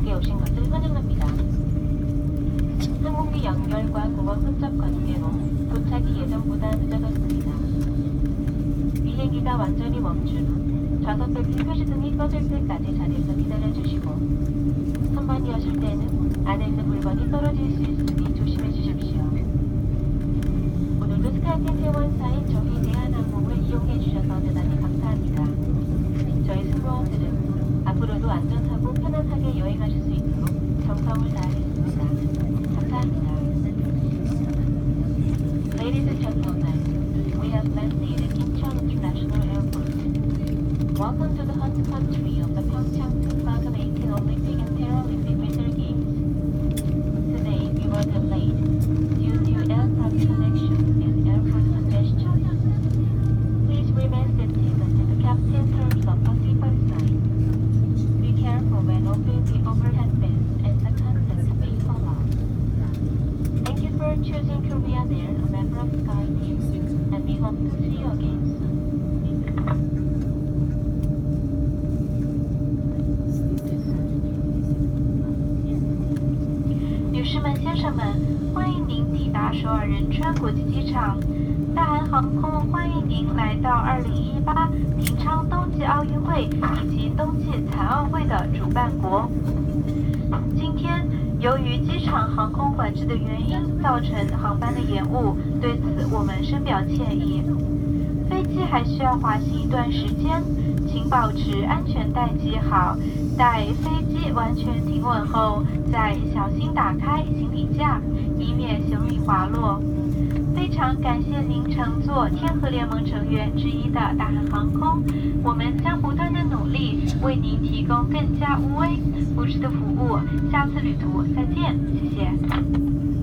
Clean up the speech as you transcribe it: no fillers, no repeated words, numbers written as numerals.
한국에 오신 것을 환영합니다. 항공기 연결과 공항 혼잡 관계로 도착이 예정보다 늦어졌습니다. 비행기가 완전히 멈춘 후 좌석 벨트 표시등이 꺼질 때까지 자리에서 기다려주시고 선반이 여실 때는 안에 있는 물건이 떨어질 수 있으니 조심해 주십시오. 오늘도 스카이팀 회원사인 저희 대한항공을 이용해 주셔서 대단히 감사합니다. 저희 승무원들은 앞으로도 안전하고 편안하게 여행하실 수 있도록 정성을 다하겠습니다. 감사합니다. Ladies and gentlemen, we have landed at Incheon International Airport. Welcome to the home country of the Pyeongchang 2018 Olympic and Paralympic Winter Games. Today we were delayed due to aircraft connection and airport congestion. Please remain seated until the captain turns off the seatbelt sign. Be careful when opening the overhead bins and the contents may fall off. Thank you for choosing Korean Air, a member of SkyTeam, and we hope to see you again soon. 女士们、先生们，欢迎您抵达首尔仁川国际机场。大韩航空欢迎您来到2018平昌冬季奥运会以及冬季残奥会的主办国。今天，由于机场航空管制的原因造成航班的延误，对此我们深表歉意。飞机还需要滑行一段时间，请保持安全带系好。待飞机完全停稳后，再小心打开行李架，以免行李滑落。非常感谢您乘坐天河联盟成员之一的大韩航空，我们将不断的努力为您提供更加无微不至的服务。下次旅途再见，谢谢。